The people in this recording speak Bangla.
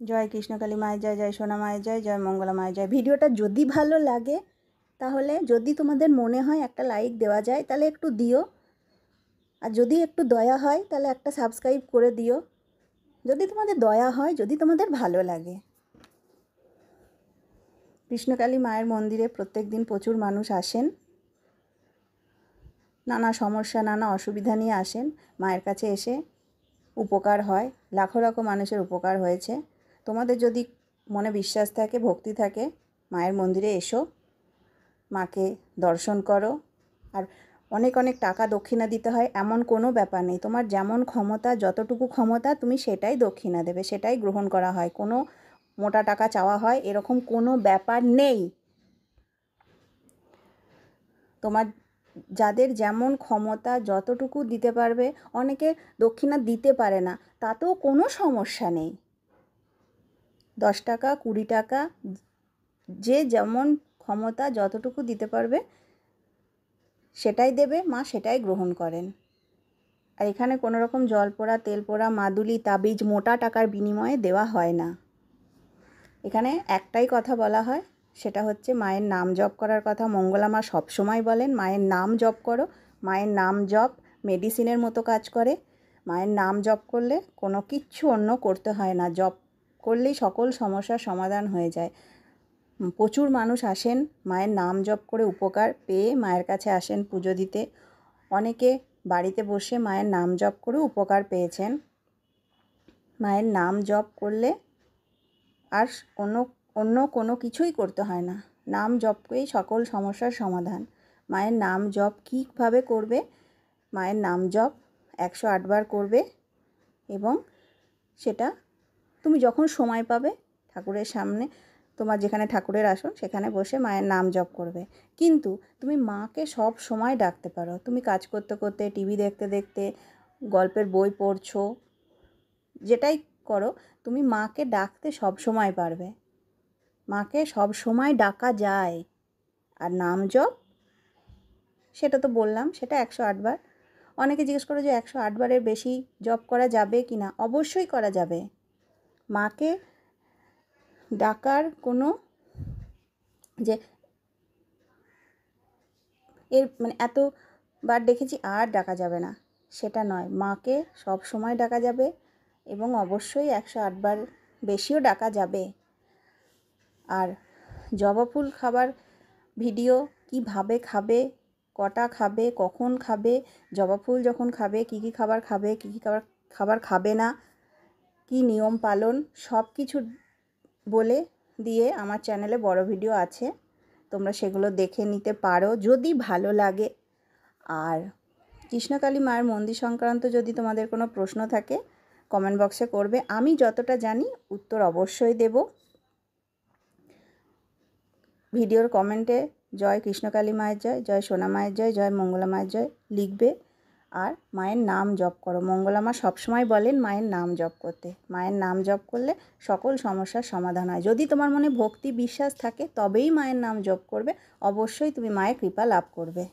জয় কৃষ্ণকালী মায়ের জয়, জয় সোনা মায়ের জয়, জয় মঙ্গলা মায়ের জয়। ভিডিওটা যদি ভালো লাগে তাহলে যদি তোমাদের মনে হয় একটা লাইক দেওয়া যায় তাহলে একটু দিও, আর যদি একটু দয়া হয় তাহলে একটা সাবস্ক্রাইব করে দিও। যদি তোমাদের দয়া হয়, যদি তোমাদের ভালো লাগে। কৃষ্ণকালী মায়ের মন্দিরে প্রত্যেক দিন প্রচুর মানুষ আসেন, নানা সমস্যা নানা অসুবিধা নিয়ে আসেন। মায়ের কাছে এসে উপকার হয়, লাখো লাখো মানুষের উপকার হয়েছে। তোমাদের যদি মনে বিশ্বাস থাকে, ভক্তি থাকে, মায়ের মন্দিরে এসো, মাকে দর্শন করো। আর অনেক অনেক টাকা দক্ষিণা দিতে হয় এমন কোনো ব্যাপার নেই। তোমার যেমন ক্ষমতা, যতটুকু ক্ষমতা তুমি সেটাই দক্ষিণা দেবে, সেটাই গ্রহণ করা হয়। কোনো মোটা টাকা চাওয়া হয় এরকম কোনো ব্যাপার নেই। তোমার যাদের যেমন ক্ষমতা যতটুকু দিতে পারবে, অনেকে দক্ষিণা দিতে পারে না, তাতেও কোনো সমস্যা নেই। 10 টাকা 20 টাকা যে যেমন ক্ষমতা যতটুকু দিতে পারবে সেটাই দেবে, মা সেটাই গ্রহণ করেন। আর এখানে কোনো রকম জল পোড়া, তেল পোড়া, মাদুলি, তাবিজ মোটা টাকার বিনিময়ে দেওয়া হয় না। এখানে একটাই কথা বলা হয়, সেটা হচ্ছে মায়ের নাম জপ করার কথা। মঙ্গলা মা সবসময় বলেন মায়ের নাম জপ করো। মায়ের নাম জপ মেডিসিনের মতো কাজ করে। মায়ের নাম জপ করলে কোনো কিচ্ছু অন্য করতে হয় না, জপ করলেই সকল সমস্যার সমাধান হয়ে যায়। প্রচুর মানুষ আসেন মায়ের নাম জপ করে উপকার পেয়ে মায়ের কাছে আসেন পুজো দিতে। অনেকে বাড়িতে বসে মায়ের নাম জপ করে উপকার পেয়েছেন। মায়ের নাম জপ করলে আর অন্য কোনো কিছুই করতে হয় না। নাম জপকেই সকল সমস্যার সমাধান। মায়ের নাম জপ কীভাবে করবে? মায়ের নাম জপ 108 বার করবে এবং সেটা তুমি যখন সময় পাবে ঠাকুরের সামনে, তোমার যেখানে ঠাকুরের আসন সেখানে বসে মায়ের নাম জপ করবে। কিন্তু তুমি মাকে সব সময় ডাকতে পারো। তুমি কাজ করতে করতে, টিভি দেখতে দেখতে, গল্পের বই পড়ছো, যেটাই করো, তুমি মাকে ডাকতে সব সময় পারবে। মাকে সব সময় ডাকা যায়। আর নাম জপ, সেটা তো বললাম, সেটা 108 বার। অনেকে জিজ্ঞেস করে যে 108 বারের বেশি জপ করা যাবে কি না? অবশ্যই করা যাবে। মাকে ডাকার কোনো যে এর মানে এতবার ডেকেছি আর ডাকা যাবে না সেটা নয়। মাকে সব সময় ডাকা যাবে এবং অবশ্যই 108 বার বেশিও ডাকা যাবে। আর জবা ফুল খাবার ভিডিও, কীভাবে খাবে, কটা খাবে, কখন খাবে, জবা ফুল যখন খাবে কী কী খাবার খাবে, কী কী খাবার খাবে না, কি নিয়ম পালন, সব কিছু বলে দিয়ে আমার চ্যানেলে বড় ভিডিও আছে, তোমরা সেগুলো দেখে নিতে পারো যদি ভালো লাগে। আর কৃষ্ণকালী মায়ের মন্দির সংক্রান্ত যদি তোমাদের কোনো প্রশ্ন থাকে কমেন্ট বক্সে করবে, আমি যতটা জানি উত্তর অবশ্যই দেব। ভিডিওর কমেন্টে জয় কৃষ্ণকালী মায়ের জয়, জয় সোনা মায়ের জয়, জয় মঙ্গলা মায়ের জয় লিখবে। আর মায়ের নাম জপ করো। মঙ্গলা মা সবসময় বলেন মায়ের নাম জপ করতে। মায়ের নাম জপ করলে সকল সমস্যার সমাধান হয়। যদি তোমার মনে ভক্তি বিশ্বাস থাকে তবেই মায়ের নাম জপ করবে, অবশ্যই তুমি মায়ের কৃপা লাভ করবে।